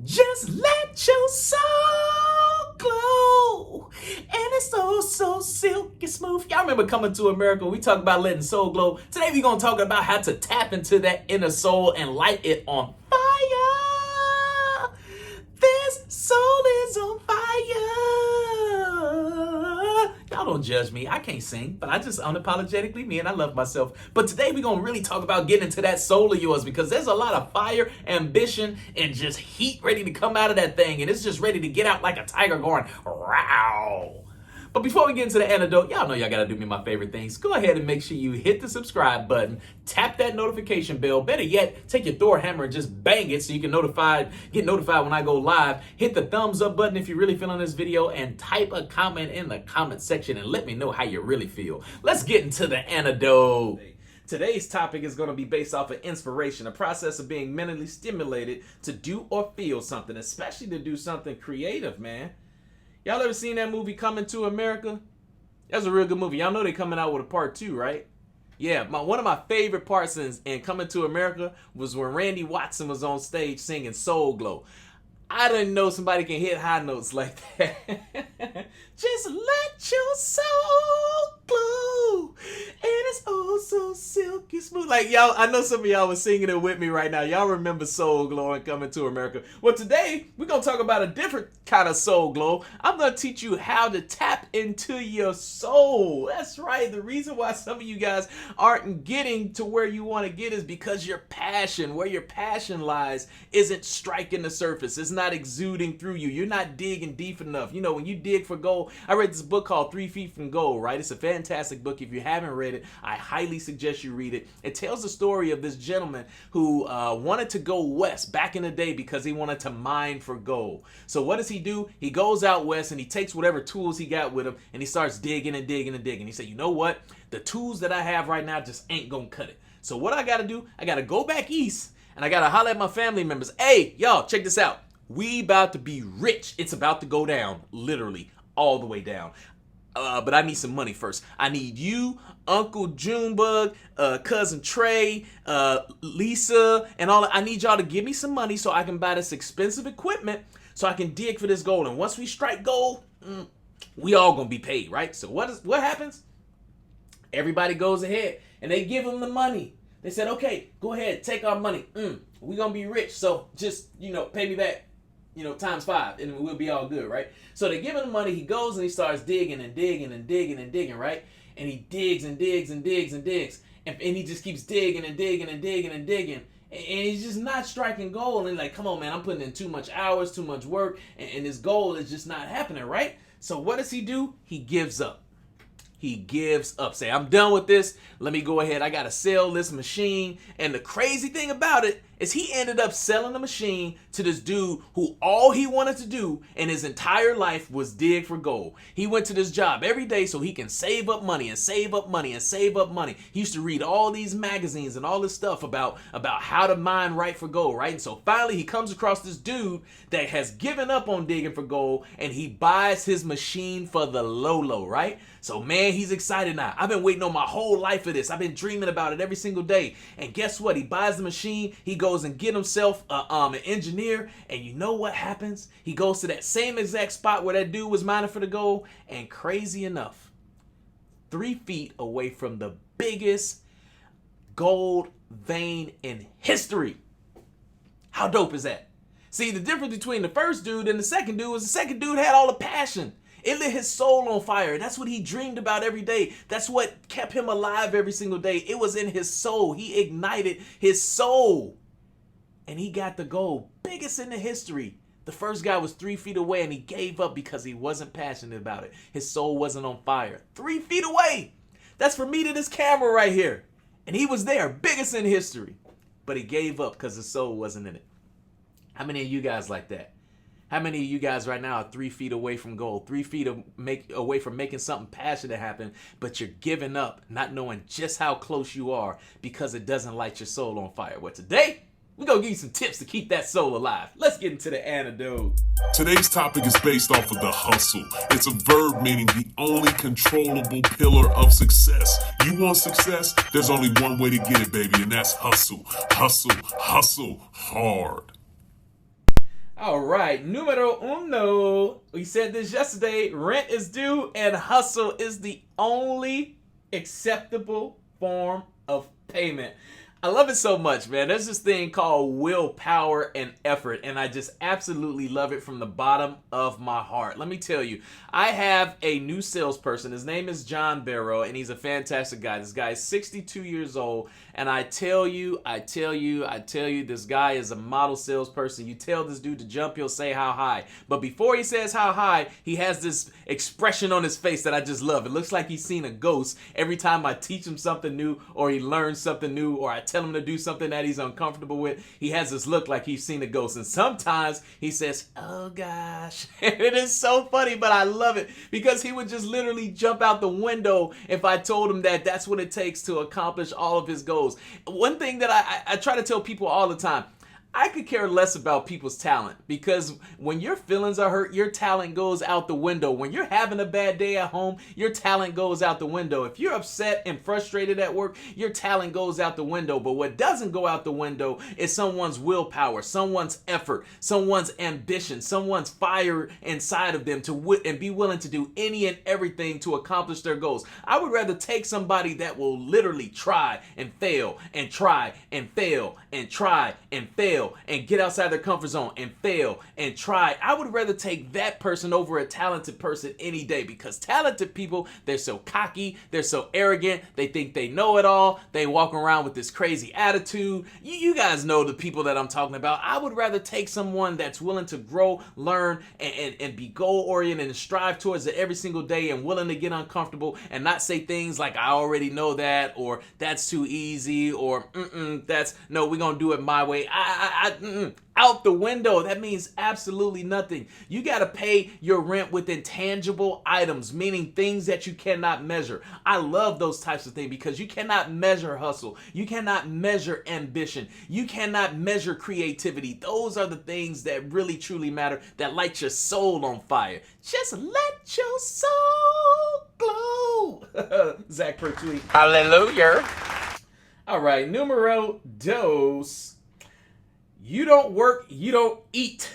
Just let your soul glow. And it's so silky smooth. Y'all remember Coming to America? We talk about letting soul glow. Today we're going to talk about how to tap into that inner soul and light it on fire. This soul is on fire. Y'all don't judge me. I can't sing, but I just unapologetically me and I love myself. But today we're going to really talk about getting into that soul of yours because there's a lot of fire, ambition, and just heat ready to come out of that thing. And it's just ready to get out like a tiger going, row. But before we get into the antidote, y'all know y'all gotta do me my favorite things. Go ahead and make sure you hit the subscribe button, tap that notification bell. Better yet, take your Thor hammer and just bang it so you can get notified when I go live. Hit the thumbs up button if you're really feeling this video and type a comment in the comment section and let me know how you really feel. Let's get into the antidote. Today's topic is going to be based off of inspiration, a process of being mentally stimulated to do or feel something, especially to do something creative, man. Y'all ever seen that movie Coming to America? That's a real good movie. Y'all know they coming out with a part 2, right? Yeah, one of my favorite parts in Coming to America was when Randy Watson was on stage singing Soul Glow. I didn't know somebody can hit high notes like that. Just let your soul glow. And it's oh so silky smooth. Like y'all, I know some of y'all was singing it with me right now. Y'all remember Soul Glow and Coming to America. Well, today we're going to talk about a different kind of soul glow. I'm going to teach you how to tap into your soul. That's right. The reason why some of you guys aren't getting to where you want to get is because your passion, where your passion lies, isn't striking the surface. It's not exuding through you. You're not digging deep enough. You know, when you dig for gold, I read this book called 3 Feet from Gold, right? It's a fantastic book. If you haven't read it, I highly suggest you read it. It tells the story of this gentleman who wanted to go west back in the day because he wanted to mine for gold. So what does he do? He goes out west and he takes whatever tools he got with him and he starts digging and digging and digging. He said, you know what? The tools that I have right now just ain't gonna cut it. So what I gotta do, I gotta go back east and I gotta holler at my family members. Hey, y'all, check this out. We about to be rich. It's about to go down, literally, all the way down. But I need some money first. I need you, Uncle Junebug, Cousin Trey, Lisa, and all that. I need y'all to give me some money so I can buy this expensive equipment so I can dig for this gold. And once we strike gold, we all gonna be paid, right? So what happens? Everybody goes ahead and they give them the money. They said, okay, go ahead, take our money. We gonna be rich, so just, pay me back. Times 5, and we'll be all good, right? So they give him the money. He goes and he starts digging and digging and digging and digging, right? And he digs and digs and digs and digs, and he just keeps digging and digging and digging and digging, and he's just not striking gold. And like, come on, man, I'm putting in too much hours, too much work, and this goal is just not happening, right? So what does he do? He gives up. He gives up. Say, I'm done with this. Let me go ahead. I got to sell this machine. And the crazy thing about it is he ended up selling the machine to this dude who all he wanted to do in his entire life was dig for gold. He went to this job every day so he can save up money and save up money and save up money. He used to read all these magazines and all this stuff about how to mine right for gold, right? And so finally he comes across this dude that has given up on digging for gold and he buys his machine for the low, right? So man, he's excited now. I've been waiting on my whole life for this. I've been dreaming about it every single day. And guess what? He buys the machine. He goes and get himself an engineer. And you know what happens? He goes to that same exact spot where that dude was mining for the gold. And crazy enough, 3 feet away from the biggest gold vein in history. How dope is that? See, the difference between the first dude and the second dude was the second dude had all the passion. It lit his soul on fire. That's what he dreamed about every day. That's what kept him alive every single day. It was in his soul. He ignited his soul. And he got the gold. Biggest in the history. The first guy was 3 feet away and he gave up because he wasn't passionate about it. His soul wasn't on fire. 3 feet away. That's from me to this camera right here. And he was there. Biggest in history. But he gave up because his soul wasn't in it. How many of you guys like that? How many of you guys right now are 3 feet away from goal, 3 feet away from making something passionate happen, but you're giving up, not knowing just how close you are because it doesn't light your soul on fire? Well, today, we're going to give you some tips to keep that soul alive. Let's get into the antidote. Today's topic is based off of the hustle. It's a verb meaning the only controllable pillar of success. You want success? There's only one way to get it, baby, and that's hustle. Hustle, hustle hard. All right, numero uno. We said this yesterday. Rent is due and hustle is the only acceptable form of payment. I love it so much, man. There's this thing called willpower and effort, and I just absolutely love it from the bottom of my heart. Let me tell you, I have a new salesperson. His name is John Barrow, and he's a fantastic guy. This guy is 62 years old, and I tell you, this guy is a model salesperson. You tell this dude to jump, he'll say how high. But before he says how high, he has this expression on his face that I just love. It looks like he's seen a ghost every time I teach him something new, or he learns something new, or I tell him to do something that he's uncomfortable with. He has this look like he's seen a ghost. And sometimes he says, oh gosh. It is so funny, but I love it because he would just literally jump out the window if I told him that that's what it takes to accomplish all of his goals. One thing that I try to tell people all the time, I could care less about people's talent, because when your feelings are hurt, your talent goes out the window. When you're having a bad day at home, your talent goes out the window. If you're upset and frustrated at work, your talent goes out the window. But what doesn't go out the window is someone's willpower, someone's effort, someone's ambition, someone's fire inside of them and be willing to do any and everything to accomplish their goals. I would rather take somebody that will literally try and fail and try and fail and try and fail and get outside their comfort zone and fail and try. I would rather take that person over a talented person any day, because talented people, they're so cocky, they're so arrogant, they think they know it all, they walk around with this crazy attitude. You guys know the people that I'm talking about. I would rather take someone that's willing to grow, learn, and be goal-oriented and strive towards it every single day, and willing to get uncomfortable and not say things like, I already know that, or that's too easy, or no, we're gonna do it my way. Out the window. That means absolutely nothing. You got to pay your rent with intangible items, meaning things that you cannot measure. I love those types of things because you cannot measure hustle. You cannot measure ambition. You cannot measure creativity. Those are the things that really truly matter, that light your soul on fire. Just let your soul glow. Zach per tweet. Hallelujah. All right, numero dos. You don't work, you don't eat.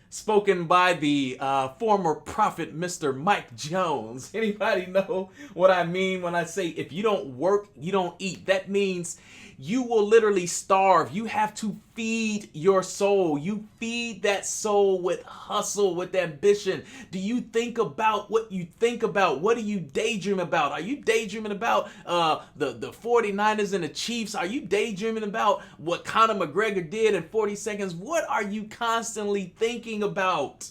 Spoken by the former prophet, Mr. Mike Jones. Anybody know what I mean when I say if you don't work, you don't eat? That means you will literally starve. You have to feed your soul. You feed that soul with hustle, with ambition. Do you think about what you think about? What do you daydream about? Are you daydreaming about the 49ers and the Chiefs? Are you daydreaming about what Conor McGregor did in 40 seconds? What are you constantly thinking about?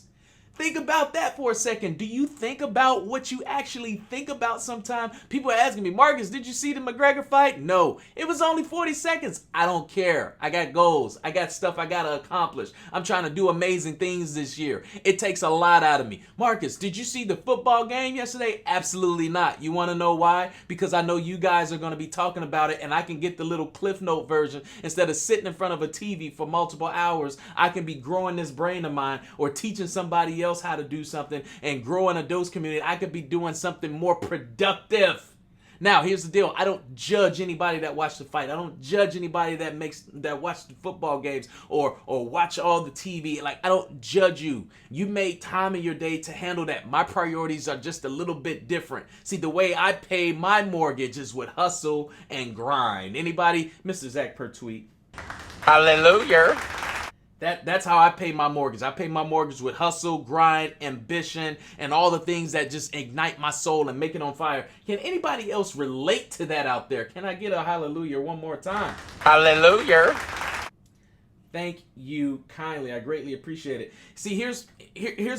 Think about that for a second. Do you think about what you actually think about sometimes? People are asking me, Markiss, did you see the McGregor fight? No. It was only 40 seconds. I don't care. I got goals. I got stuff I got to accomplish. I'm trying to do amazing things this year. It takes a lot out of me. Markiss, did you see the football game yesterday? Absolutely not. You want to know why? Because I know you guys are going to be talking about it, and I can get the little Cliff Note version. Instead of sitting in front of a TV for multiple hours, I can be growing this brain of mine, or teaching somebody else how to do something and grow in a dose community. I could be doing something more productive. Now, here's the deal. I don't judge anybody that watched the fight. I don't judge anybody that watched the football games or watch all the TV. Like, I don't judge you. You made time in your day to handle that. My priorities are just a little bit different. See, the way I pay my mortgage is with hustle and grind. Anybody? Mr. Zach per tweet. Hallelujah. That's how I pay my mortgage. I pay my mortgage with hustle, grind, ambition, and all the things that just ignite my soul and make it on fire. Can anybody else relate to that out there? Can I get a hallelujah one more time? Hallelujah. Thank you kindly. I greatly appreciate it. See, here's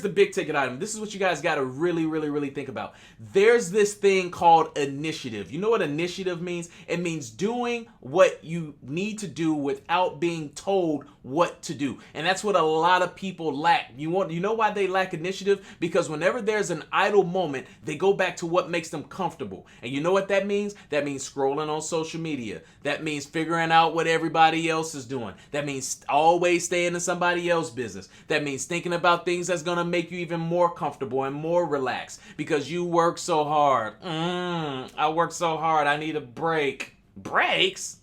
the big ticket item. This is what you guys got to really think about. There's this thing called initiative. You know what initiative means? It means doing what you need to do without being told what to do. And that's what a lot of people lack. You know why they lack initiative? Because whenever there's an idle moment, they go back to what makes them comfortable. And you know what that means? That means scrolling on social media. That means figuring out what everybody else is doing. That means always staying in somebody else's business. That means thinking about things that's going to make you even more comfortable and more relaxed because you work so hard. I work so hard. I need a break. Breaks?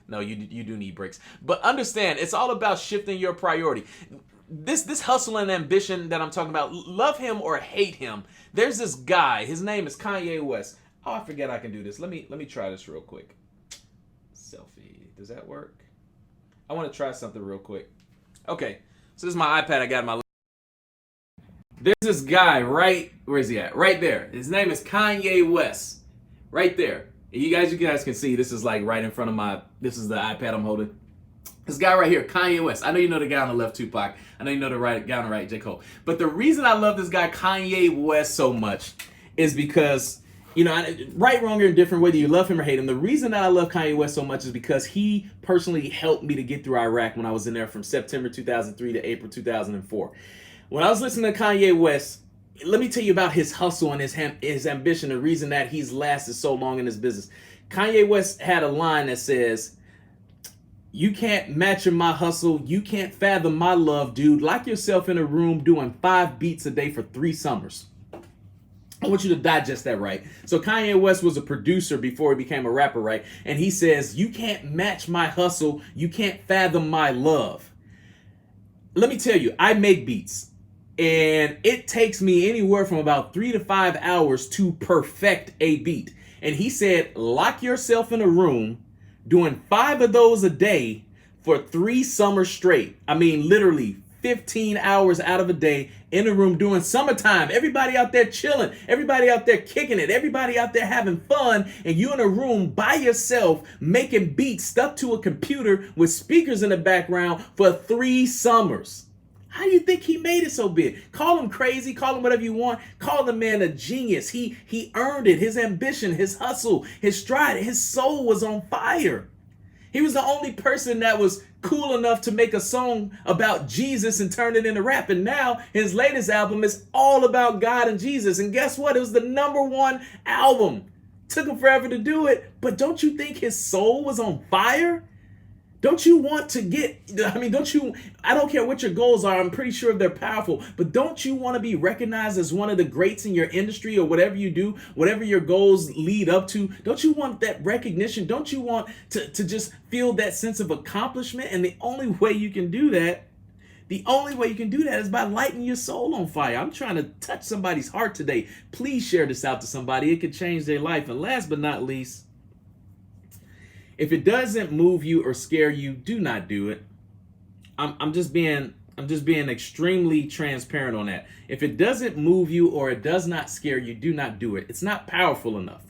No, you do need breaks. But understand, it's all about shifting your priority. This hustle and ambition that I'm talking about, love him or hate him. There's this guy. His name is Kanye West. Oh, I forget I can do this. Let me try this real quick. Selfie. Does that work? I want to try something real quick. Okay. So this is my iPad. I got my. There's this guy right. Where is he at? Right there. His name is Kanye West. Right there. You guys can see this is like right in front of my. This is the iPad I'm holding. This guy right here, Kanye West. I know you know the guy on the left, Tupac. I know you know the guy on the right, J. Cole. But the reason I love this guy, Kanye West, so much is because, you know, right, wrong, or indifferent, whether you love him or hate him, the reason that I love Kanye West so much is because he personally helped me to get through Iraq when I was in there from September 2003 to April 2004. When I was listening to Kanye West, let me tell you about his hustle and his ambition, the reason that he's lasted so long in this business. Kanye West had a line that says, "You can't match my hustle. You can't fathom my love, dude. Lock yourself in a room doing 5 beats a day for 3 summers." I want you to digest that, right? So Kanye West was a producer before he became a rapper, right? And he says, "You can't match my hustle. You can't fathom my love." Let me tell you, I make beats. And it takes me anywhere from about 3 to 5 hours to perfect a beat. And he said, lock yourself in a room doing 5 of those a day for 3 summers straight. I mean, literally 15 hours out of a day in a room doing summertime. Everybody out there chilling. Everybody out there kicking it. Everybody out there having fun. And you in a room by yourself making beats stuck to a computer with speakers in the background for 3 summers. How do you think he made it so big? Call him crazy, call him whatever you want. Call the man a genius. He earned it. His ambition, his hustle, his stride, his soul was on fire. He was the only person that was cool enough to make a song about Jesus and turn it into rap. And now his latest album is all about God and Jesus. And guess what? It was the #1 album. Took him forever to do it. But don't you think his soul was on fire? Don't you want to I don't care what your goals are, I'm pretty sure they're powerful, but don't you want to be recognized as one of the greats in your industry or whatever you do, whatever your goals lead up to? Don't you want that recognition? Don't you want to just feel that sense of accomplishment? And the only way you can do that is by lighting your soul on fire. I'm trying to touch somebody's heart today. Please share this out to somebody. It could change their life. And last but not least, if it doesn't move you or scare you, do not do it. I'm just being extremely transparent on that. If it doesn't move you or it does not scare you, do not do it. It's not powerful enough.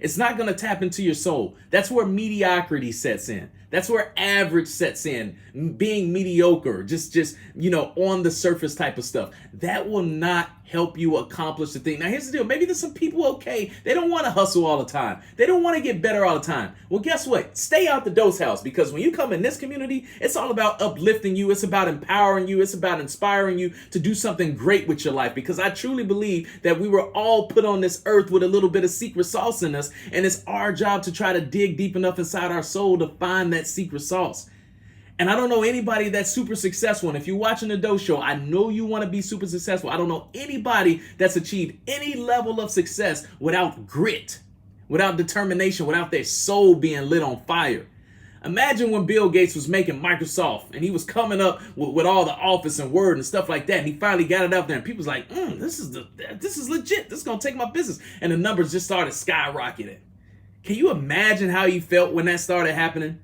It's not going to tap into your soul. That's where mediocrity sets in. That's where average sets in. Being mediocre, just on the surface type of stuff. That will not help you accomplish the thing. Now, here's the deal. Maybe there's some people, okay, they don't want to hustle all the time. They don't want to get better all the time. Well, guess what? Stay out the dose house, because when you come in this community, it's all about uplifting you. It's about empowering you. It's about inspiring you to do something great with your life, because I truly believe that we were all put on this earth with a little bit of secret sauce in us, and it's our job to try to dig deep enough inside our soul to find that secret sauce. And I don't know anybody that's super successful. And if you're watching the Doe Show, I know you want to be super successful. I don't know anybody that's achieved any level of success without grit, without determination, without their soul being lit on fire. Imagine when Bill Gates was making Microsoft and he was coming up with all the Office and Word and stuff like that. And he finally got it out there and people was like, this is legit. This is going to take my business. And the numbers just started skyrocketing. Can you imagine how he felt when that started happening?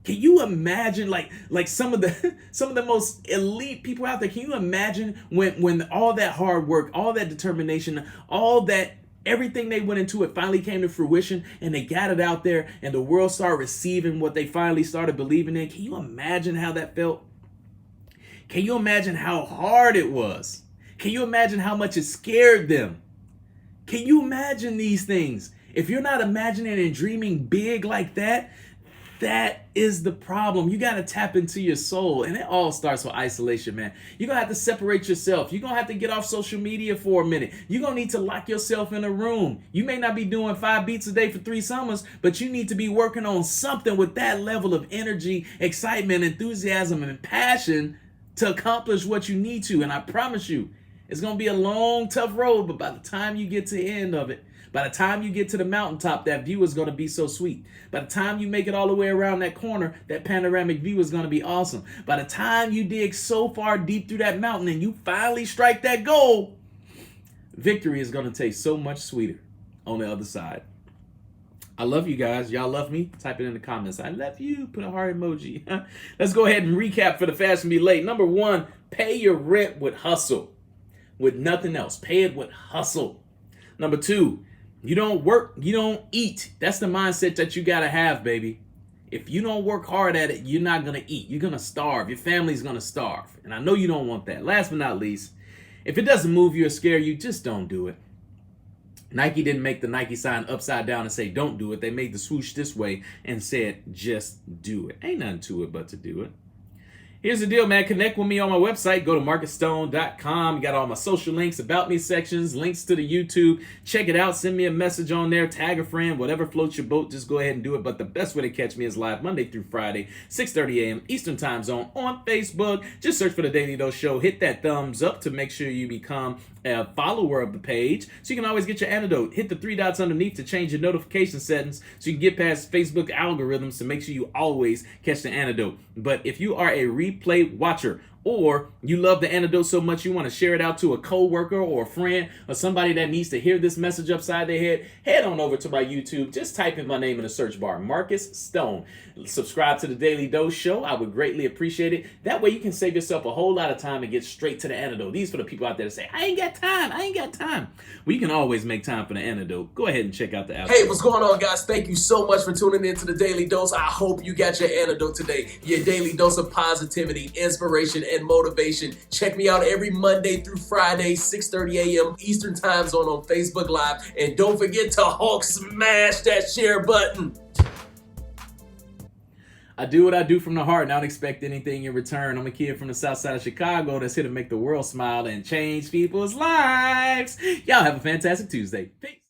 Can you imagine like some of the most elite people out there? Can you imagine when all that hard work, all that determination, all that everything they went into it finally came to fruition and they got it out there and the world started receiving what they finally started believing in? Can you imagine how that felt? Can you imagine how hard it was? Can you imagine how much it scared them? Can you imagine these things? If you're not imagining and dreaming big like that, that is the problem. You got to tap into your soul. And it all starts with isolation, man. You're going to have to separate yourself. You're going to have to get off social media for a minute. You're going to need to lock yourself in a room. You may not be doing 5 beats a day for 3 summers, but you need to be working on something with that level of energy, excitement, enthusiasm, and passion to accomplish what you need to. And I promise you, it's going to be a long, tough road, but by the time you get to the end of it, By the time you get to the mountaintop, that view is going to be so sweet. By the time you make it all the way around that corner, that panoramic view is going to be awesome. By the time you dig so far deep through that mountain and you finally strike that goal, victory is going to taste so much sweeter on the other side. I love you guys. Y'all love me? Type it in the comments. I love you. Put a heart emoji. Let's go ahead and recap for the fast and be late. Number one, pay your rent with hustle. With nothing else. Pay it with hustle. Number two, you don't work, you don't eat. That's the mindset that you got to have, baby. If you don't work hard at it, you're not going to eat. You're going to starve. Your family's going to starve. And I know you don't want that. Last but not least, if it doesn't move you or scare you, just don't do it. Nike didn't make the Nike sign upside down and say, don't do it. They made the swoosh this way and said, just do it. Ain't nothing to it but to do it. Here's the deal, man. Connect with me on my website. Go to markisstone.com. You got all my social links, about me sections, links to the YouTube. Check it out. Send me a message on there. Tag a friend. Whatever floats your boat, just go ahead and do it. But the best way to catch me is live Monday through Friday, 6:30 a.m. Eastern Time Zone on Facebook. Just search for The Daily Dose Show. Hit that thumbs up to make sure you become a follower of the page so you can always get your antidote. Hit the three dots underneath to change your notification settings so you can get past Facebook algorithms to make sure you always catch the antidote. But if you are a replay watcher or you love the antidote so much you want to share it out to a coworker or a friend or somebody that needs to hear this message upside their head, head on over to my YouTube. Just type in my name in the search bar, Markiss Stone. Subscribe to the Daily Dose Show. I would greatly appreciate it. That way you can save yourself a whole lot of time and get straight to the antidote. These for the people out there that say, I ain't got time. Well, you can always make time for the antidote. Go ahead and check out the app. Hey, what's going on, guys? Thank you so much for tuning in to the Daily Dose. I hope you got your antidote today. Your daily dose of positivity, inspiration, and motivation. Check me out every Monday through Friday, 6:30 a.m. Eastern Time Zone on Facebook Live. And don't forget to Hulk smash that share button. I do what I do from the heart and I don't expect anything in return. I'm a kid from the south side of Chicago that's here to make the world smile and change people's lives. Y'all have a fantastic Tuesday. Peace.